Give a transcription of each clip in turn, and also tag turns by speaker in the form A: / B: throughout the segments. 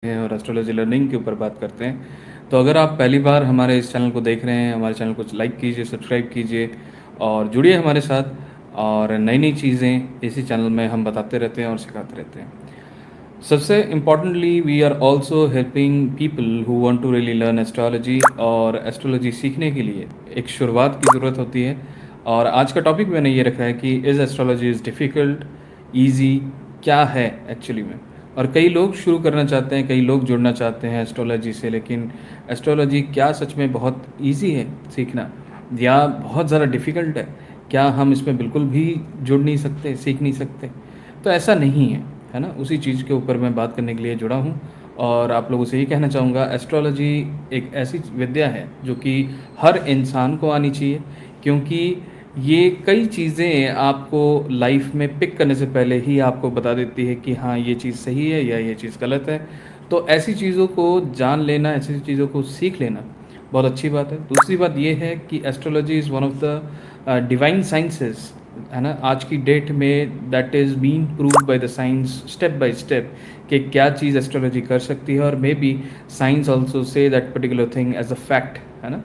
A: हैं और astrology learning के ऊपर बात करते हैं। तो अगर आप पहली बार हमारे इस चैनल को देख रहे हैं, हमारे चैनल को लाइक कीजिए, सब्सक्राइब कीजिए और जुड़िए हमारे साथ। और नई नई चीज़ें इसी चैनल में हम बताते रहते हैं और सिखाते रहते हैं। सबसे importantly we are also helping people who want to really learn astrology. और एस्ट्रोलॉजी सीखने के लिए एक शुरुआत की ज़रूरत होती है। और आज का टॉपिक मैंने ये रखा है कि is astrology is difficult, easy, क्या है एक्चुअली में। और कई लोग शुरू करना चाहते हैं, कई लोग जुड़ना चाहते हैं एस्ट्रोलॉजी से, लेकिन एस्ट्रोलॉजी क्या सच में बहुत इजी है सीखना या बहुत ज़्यादा डिफ़िकल्ट है? क्या हम इसमें बिल्कुल भी जुड़ नहीं सकते, सीख नहीं सकते? तो ऐसा नहीं है ना। उसी चीज़ के ऊपर मैं बात करने के लिए जुड़ा हूँ। और आप लोगों से यही कहना चाहूँगा, एस्ट्रोलॉजी एक ऐसी विद्या है जो कि हर इंसान को आनी चाहिए, क्योंकि ये कई चीज़ें आपको लाइफ में पिक करने से पहले ही आपको बता देती है कि हाँ, ये चीज़ सही है या ये चीज़ गलत है। तो ऐसी चीज़ों को जान लेना, ऐसी चीज़ों को सीख लेना बहुत अच्छी बात है। दूसरी बात ये है कि astrology is one of the divine sciences, है ना। आज की डेट में that is been proved by the science step by step कि क्या चीज़ एस्ट्रोलॉजी कर सकती है। और मे बी साइंस ऑल्सो से that particular thing as a fact, है ना।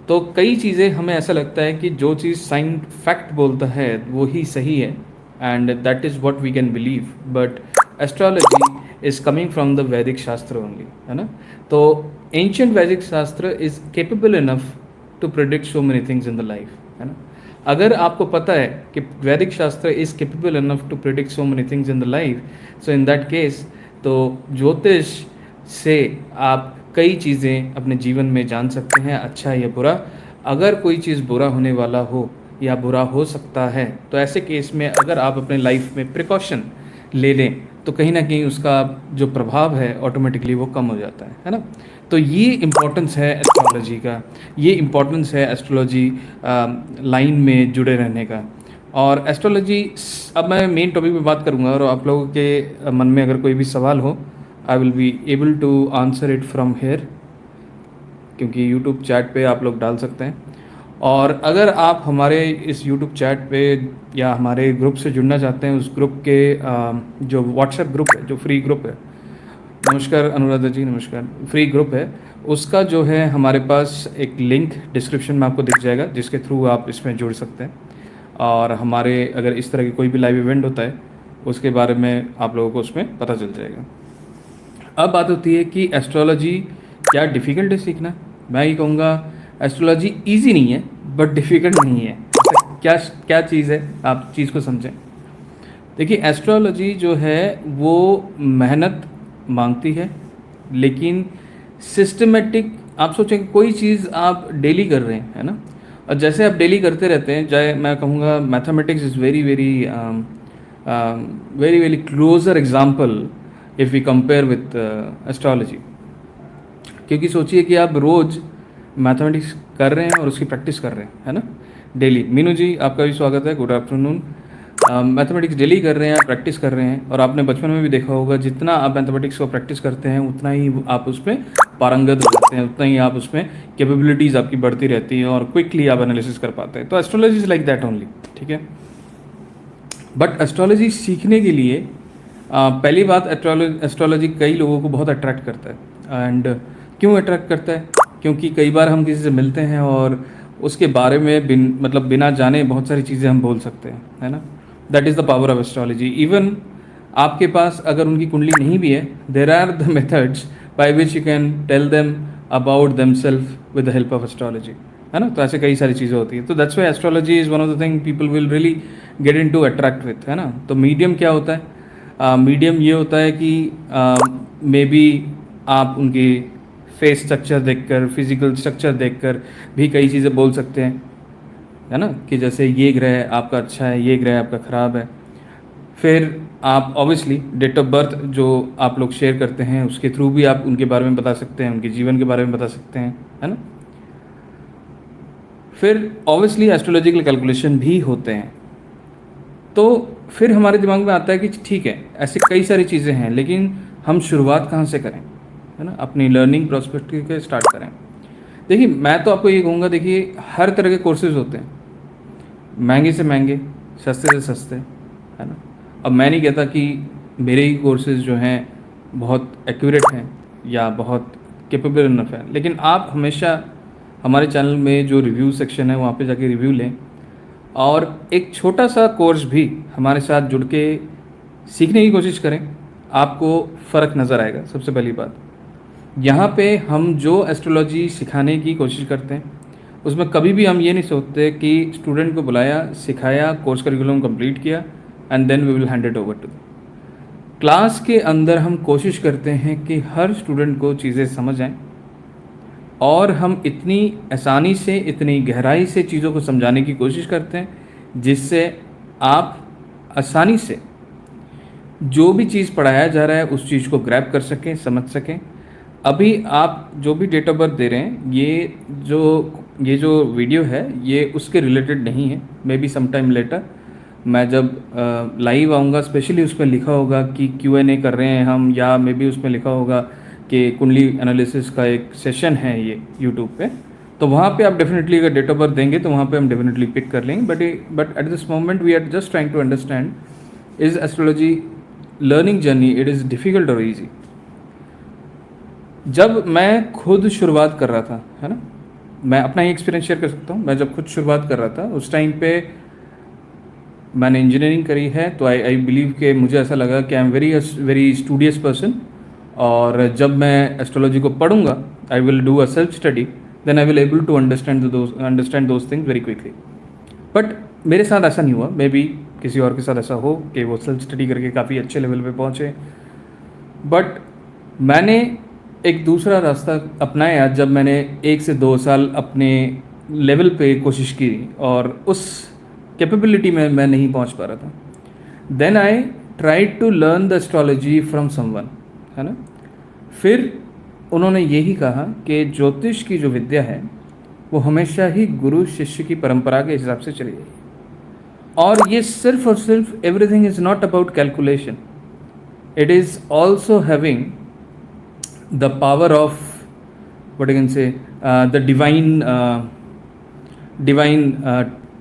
A: तो कई चीज़ें हमें ऐसा लगता है कि जो चीज़ साइंस फैक्ट बोलता है वो ही सही है, and that is what we can believe. But astrology is coming from the Vedic shastra only, है ना। तो ancient Vedic shastra is capable enough to predict so many things in the life, है ना। अगर आपको पता है कि Vedic shastra is capable enough to predict so many things in the life, so in that case तो ज्योतिष से आप कई चीज़ें अपने जीवन में जान सकते हैं, अच्छा या बुरा। अगर कोई चीज़ बुरा होने वाला हो या बुरा हो सकता है, तो ऐसे केस में अगर आप अपने लाइफ में प्रिकॉशन ले लें तो कहीं ना कहीं उसका जो प्रभाव है ऑटोमेटिकली वो कम हो जाता है ना। तो ये इम्पोर्टेंस है एस्ट्रोलॉजी का, ये इम्पोर्टेंस है एस्ट्रोलॉजी लाइन में जुड़े रहने का। और एस्ट्रोलॉजी, अब मैं मेन टॉपिक पे बात करूँगा और आप लोगों के मन में अगर कोई भी सवाल हो, I will be able to answer it from here, क्योंकि यूट्यूब चैट पे आप लोग डाल सकते हैं। और अगर आप हमारे इस यूट्यूब चैट पे या हमारे ग्रुप से जुड़ना चाहते हैं, उस ग्रुप के जो व्हाट्सएप ग्रुप है, जो फ्री ग्रुप है, नमस्कार अनुराधा जी, नमस्कार, फ्री ग्रुप है, उसका जो है हमारे पास एक लिंक डिस्क्रिप्शन में आपको दिख जाएगा, जिसके थ्रू आप इसमें जुड़ सकते हैं। और हमारे अगर इस तरह की कोई भी लाइव इवेंट होता है उसके बारे में आप लोगों को उसमें पता चल जाएगा। अब बात होती है कि एस्ट्रोलॉजी क्या डिफ़िकल्ट है सीखना। मैं ये कहूँगा एस्ट्रोलॉजी इजी नहीं है बट डिफ़िकल्ट नहीं है। ऐसा क्या क्या चीज़ है, आप चीज़ को समझें। देखिए, एस्ट्रोलॉजी जो है वो मेहनत मांगती है, लेकिन सिस्टमेटिक, आप सोचें कोई चीज़ आप डेली कर रहे हैं, है ना। और जैसे आप डेली करते रहते हैं, चाहे मैं कहूँगा mathematics is very very very very closer example if we compare with astrology. क्योंकि सोचिए कि आप रोज़ मैथमेटिक्स कर रहे हैं और उसकी प्रैक्टिस कर रहे हैं, है ना, डेली। मीनू जी, आपका भी स्वागत है, गुड आफ्टरनून। मैथमेटिक्स डेली कर रहे हैं, आप प्रैक्टिस कर रहे हैं, और आपने बचपन में भी देखा होगा जितना आप मैथमेटिक्स को प्रैक्टिस करते हैं उतना ही आप उसमें पारंगत हो जाते हैं, उतना ही आप उसमें कैपेबिलिटीज़ आपकी बढ़ती रहती हैं और क्विकली आप एनालिसिस कर पाते हैं। तो astrology is like that only, ठीक है। बट एस्ट्रोलॉजी सीखने के लिए पहली बात, एस्ट्रोलॉजी कई लोगों को बहुत अट्रैक्ट करता है। एंड क्यों अट्रैक्ट करता है? क्योंकि कई बार हम किसी से मिलते हैं और उसके बारे में मतलब बिना जाने बहुत सारी चीज़ें हम बोल सकते हैं, है ना। That is the power of astrology. Even आपके पास अगर उनकी कुंडली नहीं भी है, there are the methods by which you can tell them about them self with the help of astrology, है ना। तो ऐसे कई सारी चीज़ें होती हैं। तो that's why astrology is one of the thing people will really get into attract with, है ना। तो मीडियम क्या होता है? मीडियम ये होता है कि मे बी आप उनकी फेस स्ट्रक्चर देखकर, फिजिकल स्ट्रक्चर देखकर भी कई चीज़ें बोल सकते हैं, है ना, कि जैसे ये ग्रह आपका अच्छा है, ये ग्रह आपका ख़राब है। फिर आप ऑब्वियसली डेट ऑफ बर्थ जो आप लोग शेयर करते हैं उसके थ्रू भी आप उनके बारे में बता सकते हैं, उनके जीवन के बारे में बता सकते हैं, है ना। फिर ऑब्वियसली एस्ट्रोलॉजिकल कैलकुलेशन भी होते हैं। तो फिर हमारे दिमाग में आता है कि ठीक है, ऐसी कई सारी चीज़ें हैं, लेकिन हम शुरुआत कहाँ से करें, है ना, अपनी लर्निंग प्रोस्पेक्टिव के स्टार्ट करें। देखिए, मैं तो आपको ये कहूँगा, देखिए हर तरह के कोर्सेज होते हैं, महंगे से महंगे, सस्ते से सस्ते, है ना। अब मैं नहीं कहता कि मेरे ही कोर्सेज जो हैं बहुत एक्यूरेट हैं या बहुत कैपेबल इनफ हैं, लेकिन आप हमेशा हमारे चैनल में जो रिव्यू सेक्शन है वहाँ पे जाके रिव्यू लें और एक छोटा सा कोर्स भी हमारे साथ जुड़ के सीखने की कोशिश करें, आपको फ़र्क नज़र आएगा। सबसे पहली बात, यहाँ पे हम जो एस्ट्रोलॉजी सिखाने की कोशिश करते हैं उसमें कभी भी हम ये नहीं सोचते कि स्टूडेंट को बुलाया, सिखाया, कोर्स करिकुलम कंप्लीट किया and then we will hand it over to. Class के अंदर हम कोशिश करते हैं कि हर स्टूडेंट को चीज़ें समझ आएँ और हम इतनी आसानी से, इतनी गहराई से चीज़ों को समझाने की कोशिश करते हैं जिससे आप आसानी से जो भी चीज़ पढ़ाया जा रहा है उस चीज़ को ग्रैब कर सकें, समझ सकें। अभी आप जो भी डेट ऑफ बर्थ दे रहे हैं, ये जो वीडियो है ये उसके रिलेटेड नहीं है। Maybe some time later मैं जब लाइव आऊँगा, स्पेशली उसमें लिखा होगा कि Q&A कर रहे हैं हम, या मे बी उसमें लिखा होगा कि कुंडली एनालिसिस का एक सेशन है ये यूट्यूब पे, तो वहाँ पे आप डेफिनेटली अगर डेट ऑफ बर्थ देंगे तो वहाँ पे हम डेफिनेटली पिक कर लेंगे। But at this moment we are just trying to understand is astrology learning journey, it is difficult और ईजी। जब मैं खुद शुरुआत कर रहा था, है ना, मैं अपना ही एक्सपीरियंस शेयर कर सकता हूँ। मैं जब खुद शुरुआत कर रहा था उस टाइम पे मैंने इंजीनियरिंग करी है, तो आई बिलीव कि मुझे ऐसा लगा कि I am very studious person, और जब मैं एस्ट्रोलॉजी को पढ़ूंगा I will do a self study, then I will able to understand those things very quickly. But मेरे साथ ऐसा नहीं हुआ, मे बी किसी और के साथ ऐसा हो कि वो सेल्फ स्टडी करके काफ़ी अच्छे लेवल पे पहुँचे। बट मैंने एक दूसरा रास्ता अपनाया जब मैंने 1 से 2 साल अपने लेवल पे कोशिश की और उस कैपेबिलिटी में मैं नहीं पहुंच पा रहा था। Then I tried to learn the astrology from someone, है ना। फिर उन्होंने यही कहा कि ज्योतिष की जो विद्या है वो हमेशा ही गुरु शिष्य की परंपरा के हिसाब से चली गई, और ये सिर्फ और सिर्फ everything is not about calculation, it is also having the power of what you can say the divine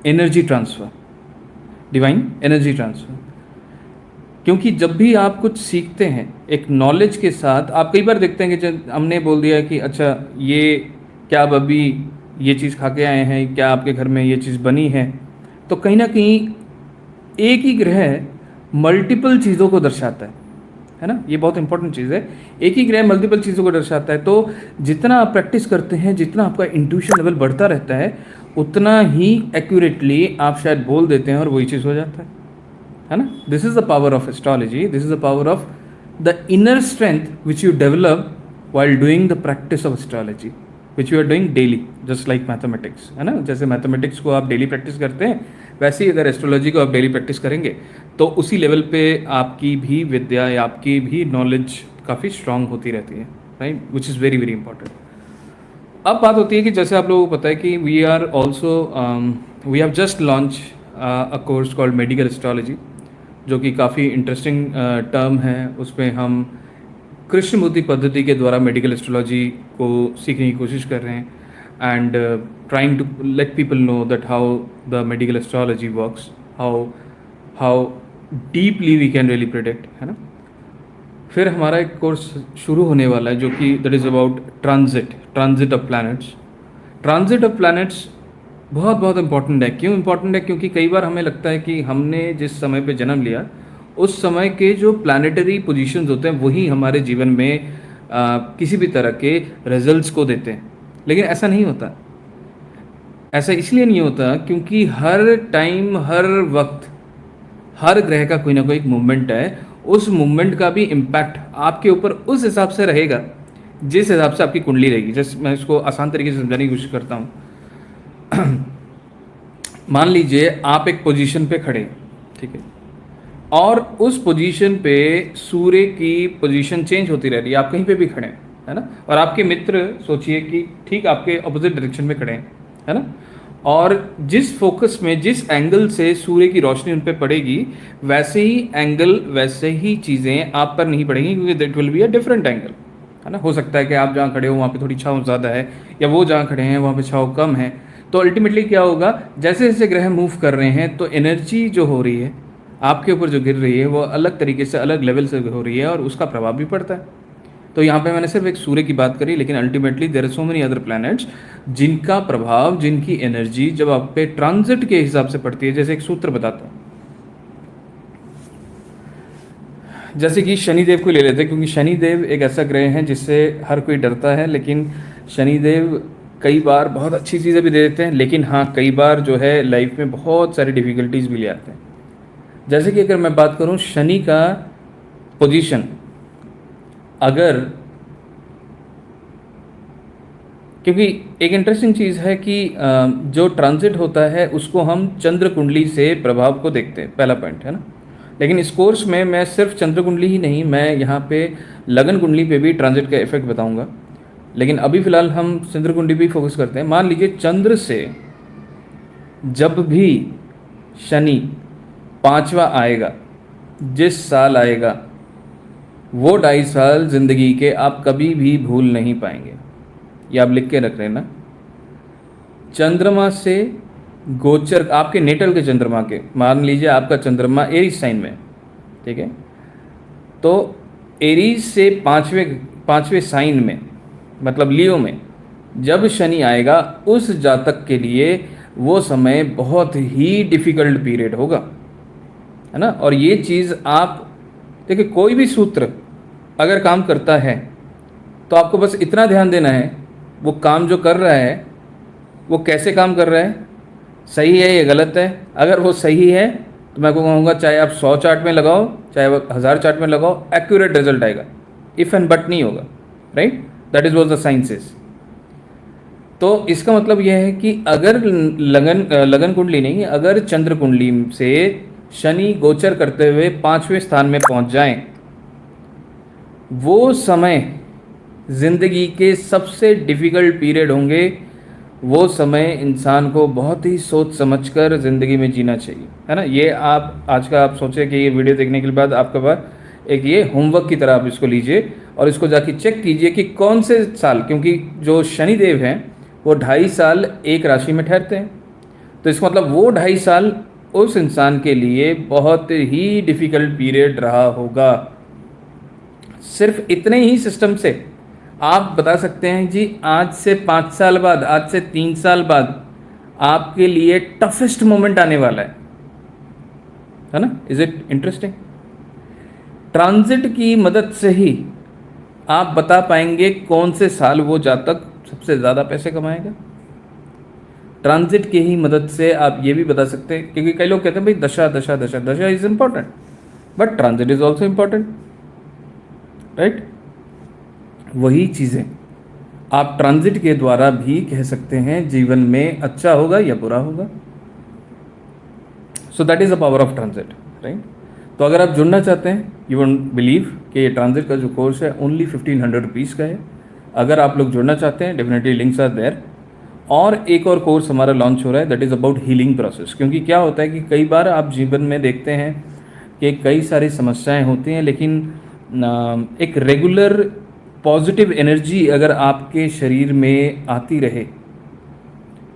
A: energy transfer, क्योंकि जब भी आप कुछ सीखते हैं एक नॉलेज के साथ, आप कई बार देखते हैं कि जब हमने बोल दिया कि अच्छा ये क्या आप अभी ये चीज़ खा के आए हैं, क्या आपके घर में ये चीज़ बनी है, तो कहीं ना कहीं एक ही ग्रह मल्टीपल चीज़ों को दर्शाता है ना। ये बहुत इंपॉर्टेंट चीज़ है, एक ही ग्रह मल्टीपल चीज़ों को दर्शाता है। तो जितना आप प्रैक्टिस करते हैं, जितना आपका इंट्यूशन लेवल बढ़ता रहता है, उतना ही एक्यूरेटली आप शायद बोल देते हैं और वही चीज़ हो जाता है ना। This is the power of astrology, this is the power of the inner strength which you develop while doing the practice of astrology which you are doing daily, just like mathematics, है ना। जैसे mathematics को आप daily practice करते हैं, वैसे ही अगर astrology को आप डेली प्रैक्टिस करेंगे तो उसी लेवल पे आपकी भी विद्या या आपकी भी नॉलेज काफ़ी स्ट्रांग होती रहती है, right, which is very very important. अब बात होती है कि जैसे आप लोगों को पता है कि we have just launch a course called medical astrology, जो कि काफ़ी इंटरेस्टिंग टर्म है। उसमें हम कृष्णमूर्ति पद्धति के द्वारा मेडिकल एस्ट्रोलॉजी को सीखने की कोशिश कर रहे हैं and trying to let people know that how the medical astrology works, how deeply we can really predict, है ना। फिर हमारा एक कोर्स शुरू होने वाला है जो कि that is about transit of planets. Transit of planets बहुत बहुत इंपॉर्टेंट है। क्यों इंपॉर्टेंट है? क्योंकि कई बार हमें लगता है कि हमने जिस समय पे जन्म लिया उस समय के जो प्लानिटरी पोजीशंस होते हैं वही हमारे जीवन में किसी भी तरह के रिजल्ट्स को देते हैं, लेकिन ऐसा नहीं होता। ऐसा इसलिए नहीं होता क्योंकि हर टाइम, हर वक्त, हर ग्रह का कोई ना कोई मूवमेंट है। उस मूवमेंट का भी इम्पैक्ट आपके ऊपर उस हिसाब से रहेगा जिस हिसाब से आपकी कुंडली रहेगी। जैसे मैं इसको आसान तरीके से समझाने की कोशिश करता हूँ। मान लीजिए आप एक पोजीशन पे खड़े, ठीक है, और उस पोजीशन पे सूर्य की पोजीशन चेंज होती रह रही है, आप कहीं पे भी खड़े हैं, है ना, और आपके मित्र सोचिए कि ठीक आपके ऑपोजिट डायरेक्शन में खड़े हैं, है ना, और जिस फोकस में, जिस एंगल से सूर्य की रोशनी उन पे पड़ेगी वैसे ही एंगल, वैसे ही चीज़ें आप पर नहीं पड़ेंगी, क्योंकि that will be a different angle, है ना। हो सकता है कि आप जहाँ खड़े हो वहाँ पे थोड़ी छाँव ज़्यादा है, या वो जहाँ खड़े हैं वहाँ पे छाँव कम है। तो अल्टीमेटली क्या होगा, जैसे जैसे ग्रह मूव कर रहे हैं तो एनर्जी जो हो रही है आपके ऊपर जो गिर रही है वो अलग तरीके से, अलग लेवल से हो रही है और उसका प्रभाव भी पड़ता है। तो यहाँ पे मैंने सिर्फ एक सूर्य की बात करी, लेकिन ultimately there are so many other planets जिनका प्रभाव, जिनकी एनर्जी जब आप पे ट्रांजिट के हिसाब से पड़ती है। जैसे एक सूत्र बताता हूँ, जैसे कि शनिदेव को ले लेते हैं, क्योंकि शनिदेव एक ऐसा ग्रह है जिससे हर कोई डरता है, लेकिन शनिदेव कई बार बहुत अच्छी चीज़ें भी दे देते हैं, लेकिन हाँ कई बार जो है लाइफ में बहुत सारी डिफ़िकल्टीज भी ले आते हैं। जैसे कि अगर मैं बात करूँ शनि का पोजीशन, अगर, क्योंकि एक इंटरेस्टिंग चीज़ है कि जो ट्रांजिट होता है उसको हम चंद्र कुंडली से प्रभाव को देखते हैं, पहला पॉइंट है ना। लेकिन इस कोर्स में मैं सिर्फ चंद्र कुंडली ही नहीं, मैं यहाँ पे लगन कुंडली पे भी ट्रांजिट का इफेक्ट बताऊंगा, लेकिन अभी फ़िलहाल हम चंद्र कुंडली भी फोकस करते हैं। मान लीजिए चंद्र से जब भी शनि 5वां आएगा, जिस साल आएगा, वो 2.5 साल ज़िंदगी के आप कभी भी भूल नहीं पाएंगे। ये आप लिख के रख रहे हैं ना। चंद्रमा से गोचर, आपके नेटल के चंद्रमा के, मान लीजिए आपका चंद्रमा एरीज साइन में, ठीक है, तो एरीज से पाँचवें साइन में, मतलब लियो में जब शनि आएगा, उस जातक के लिए वो समय बहुत ही डिफ़िकल्ट पीरियड होगा, है ना। और ये चीज़ आप देखिए, कोई भी सूत्र अगर काम करता है तो आपको बस इतना ध्यान देना है, वो काम जो कर रहा है वो कैसे काम कर रहा है, सही है या गलत है। अगर वो सही है तो मैं को कहूँगा चाहे आप 100 चार्ट में लगाओ, चाहे वो 1000 चार्ट में लगाओ, एक्यूरेट रिजल्ट आएगा। इफ़ एंड बट नहीं होगा, right, that is was the sciences. तो इसका मतलब यह है कि अगर लगन कुंडली नहीं, अगर चंद्र कुंडली से शनि गोचर करते हुए 5वें स्थान में पहुंच जाएं, वो समय ज़िंदगी के सबसे डिफ़िकल्ट पीरियड होंगे। वो समय इंसान को बहुत ही सोच समझकर ज़िंदगी में जीना चाहिए, है ना। ये आप आज का आप सोचें कि ये वीडियो देखने के बाद आपके पास एक ये होमवर्क की तरह आप इसको लीजिए और इसको जाके चेक कीजिए कि कौन से साल, क्योंकि जो शनिदेव हैं वो 2.5 साल एक राशि में ठहरते हैं, तो इसका मतलब वो 2.5 साल उस इंसान के लिए बहुत ही डिफ़िकल्ट पीरियड रहा होगा। सिर्फ इतने ही सिस्टम से आप बता सकते हैं जी, आज से 5 साल बाद, आज से 3 साल बाद आपके लिए टफेस्ट मोमेंट आने वाला है ना। Is it interesting? ट्रांजिट की मदद से ही आप बता पाएंगे कौन से साल वो जातक सबसे ज़्यादा पैसे कमाएगा। ट्रांजिट की ही मदद से आप ये भी बता सकते हैं, क्योंकि कई लोग कहते हैं भाई दशा दशा दशा दशा is important, but transit is also important, right. वही चीज़ें आप ट्रांजिट के द्वारा भी कह सकते हैं जीवन में अच्छा होगा या बुरा होगा। So that is the power of transit, right. तो अगर आप जुड़ना चाहते हैं, यू वोंट बिलीव कि ये ट्रांजिट का जो कोर्स है ओनली 1500 रुपीज़ का है। अगर आप लोग जुड़ना चाहते हैं, डेफिनेटली लिंक्स आर देयर। और एक और कोर्स हमारा लॉन्च हो रहा है, that is about healing process. क्योंकि क्या होता है कि कई बार आप जीवन में देखते हैं कि कई सारी समस्याएं होती हैं, लेकिन एक रेगुलर पॉजिटिव एनर्जी अगर आपके शरीर में आती रहे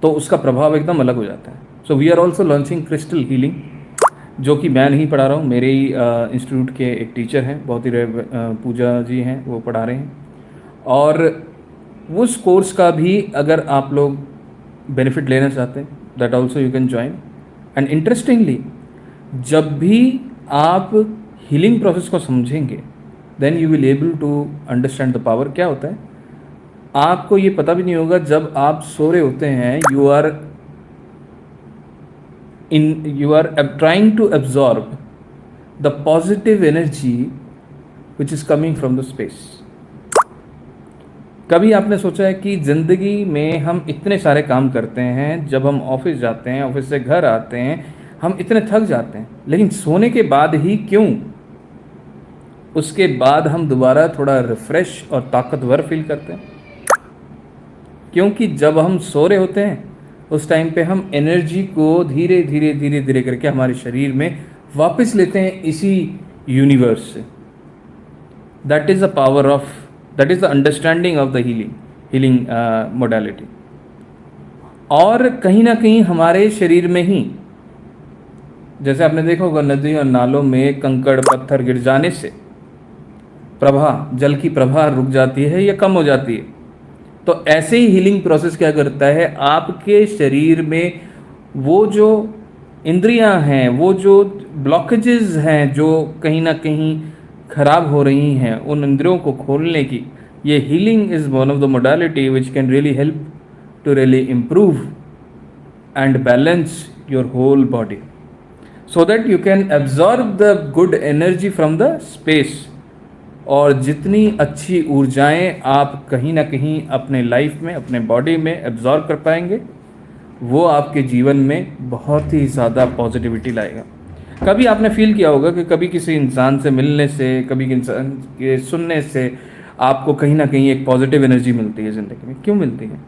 A: तो उसका प्रभाव एकदम अलग हो जाता है। So we are also launching crystal healing, जो कि मैं नहीं पढ़ा रहा हूँ, मेरे ही इंस्टीट्यूट के एक टीचर हैं, बहुत ही पूजा जी हैं, वो पढ़ा रहे हैं। और उस कोर्स का भी अगर आप लोग बेनिफिट लेना चाहते हैं, that also you can join. And interestingly, जब भी आप हीलिंग प्रोसेस को समझेंगे, then you will able to understand the power. क्या होता है, आपको ये पता भी नहीं होगा, जब आप सो रहे होते हैं, you are trying to absorb the positive energy which is coming from the space. कभी आपने सोचा है कि ज़िंदगी में हम इतने सारे काम करते हैं, जब हम ऑफिस जाते हैं, ऑफिस से घर आते हैं, हम इतने थक जाते हैं, लेकिन सोने के बाद ही क्यों उसके बाद हम दोबारा थोड़ा रिफ़्रेश और ताकतवर फील करते हैं? क्योंकि जब हम सो रहे होते हैं उस टाइम पे हम एनर्जी को धीरे धीरे धीरे धीरे करके हमारे शरीर में वापस लेते हैं इसी यूनिवर्स से। That is the power of, that is the understanding of the healing modality. और कहीं ना कहीं हमारे शरीर में ही जैसे आपने देखा होगा नदी और नालों में कंकड़ पत्थर गिर जाने से प्रवाह, जल की प्रवाह रुक जाती है या कम हो जाती है। तो ऐसे ही हीलिंग प्रोसेस क्या करता है, आपके शरीर में वो जो इंद्रियां हैं, वो जो ब्लॉकेजेस हैं जो कहीं ना कहीं खराब हो रही हैं, उन इंद्रियों को खोलने की ये healing is one of the modality which can really help to really improve and balance your whole body so that you can absorb the good energy from the space। और जितनी अच्छी ऊर्जाएं आप कहीं ना कहीं अपने लाइफ में, अपने बॉडी में एब्जॉर्ब कर पाएंगे, वो आपके जीवन में बहुत ही ज़्यादा पॉजिटिविटी लाएगा। कभी आपने फील किया होगा कि कभी किसी इंसान से मिलने से, कभी इंसान के सुनने से आपको कहीं ना कहीं एक पॉजिटिव एनर्जी मिलती है ज़िंदगी में। क्यों मिलती है?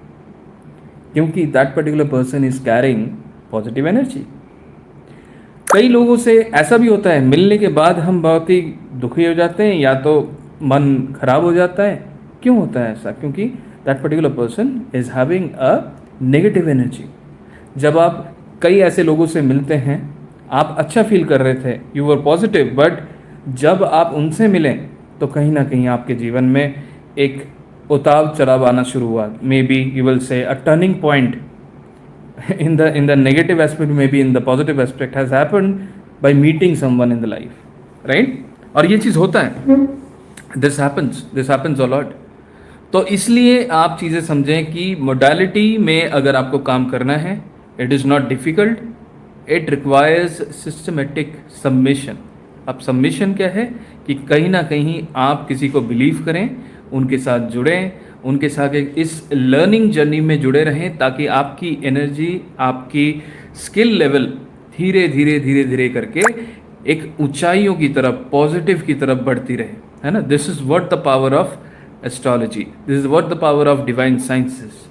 A: क्योंकि that particular person is carrying positive energy. कई लोगों से ऐसा भी होता है, मिलने के बाद हम बहुत ही दुखी हो जाते हैं या तो मन खराब हो जाता है। क्यों होता है ऐसा? क्योंकि that particular person is having a negative energy. जब आप कई ऐसे लोगों से मिलते हैं, आप अच्छा फील कर रहे थे, यू वर पॉजिटिव, बट जब आप उनसे मिलें तो कहीं ना कहीं आपके जीवन में एक उतार चढ़ाव आना शुरू हुआ। May be you will say a turning point in the negative aspect, maybe in the positive aspect has happened by meeting someone in the life, right? और ये चीज़ होता है, this happens a lot। तो इसलिए आप चीज़ें समझें कि मोडालिटी में अगर आपको काम करना है, it is not difficult, it requires systematic submission. अब सबमिशन क्या है कि कहीं ना कहीं आप किसी को बिलीव करें, उनके साथ जुड़ें, उनके साथ इस लर्निंग जर्नी में जुड़े रहें, ताकि आपकी एनर्जी, आपकी स्किल लेवल धीरे धीरे धीरे धीरे करके एक ऊंचाइयों की तरफ, पॉजिटिव की तरफ बढ़ती रहे, है ना। This is what the power of astrology, this is what the power of divine sciences.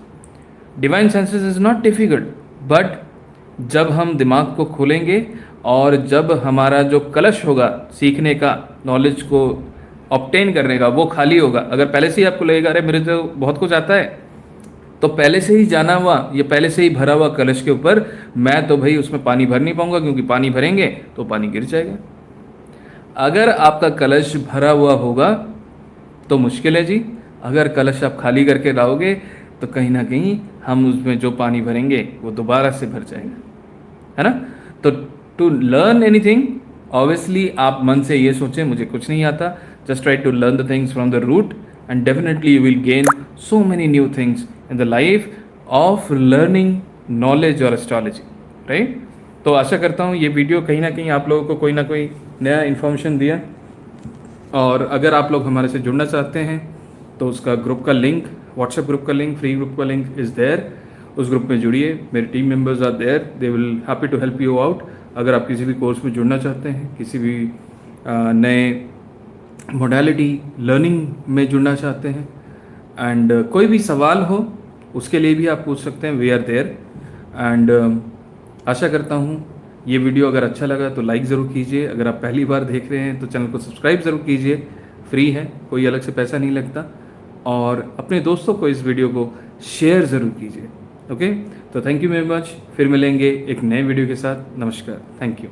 A: Divine sciences is not difficult, but जब हम दिमाग को खोलेंगे और जब हमारा जो कलश होगा सीखने का, नॉलेज को ऑब्टेन करने का, वो खाली होगा। अगर पहले से ही आपको लगेगा अरे मेरे तो बहुत कुछ आता है, तो पहले से ही जाना हुआ, ये पहले से ही भरा हुआ कलश के ऊपर मैं तो भाई उसमें पानी भर नहीं पाऊंगा, क्योंकि पानी भरेंगे तो पानी गिर जाएगा। अगर आपका कलश भरा हुआ होगा तो मुश्किल है जी। अगर कलश आप खाली करके लाओगे तो कहीं ना कहीं हम उसमें जो पानी भरेंगे वो दोबारा से भर जाएगा, है ना। तो टू लर्न एनीथिंग, ऑब्वियसली आप मन से ये सोचें मुझे कुछ नहीं आता, just try to learn the things from the root and definitely you will gain so many new things in the life of learning knowledge or astrology, right? तो आशा करता हूँ ये वीडियो कहीं ना कहीं आप लोगों को कोई ना कोई नया इन्फॉर्मेशन दिया। और अगर आप लोग हमारे से जुड़ना चाहते हैं तो उसका ग्रुप का लिंक, व्हाट्सएप ग्रुप का लिंक, फ्री ग्रुप का लिंक इज़ देयर, उस ग्रुप में जुड़िए। मेरे team members are there, they will happy to help you out. अगर आप किसी भी कोर्स में जुड़ना चाहते हैं, किसी भी नए मोडालिटी लर्निंग में जुड़ना चाहते हैं, एंड कोई भी सवाल हो उसके लिए भी आप पूछ सकते हैं, वी आर देयर। एंड आशा करता हूँ ये वीडियो अगर अच्छा लगा तो लाइक ज़रूर कीजिए। अगर आप पहली बार देख रहे हैं तो चैनल को सब्सक्राइब ज़रूर कीजिए, फ्री है, कोई अलग से पैसा नहीं लगता। और अपने दोस्तों को इस वीडियो को शेयर ज़रूर कीजिए। ओके, तो थैंक यू वेरी मच। फिर मिलेंगे एक नए वीडियो के साथ। नमस्कार, थैंक यू।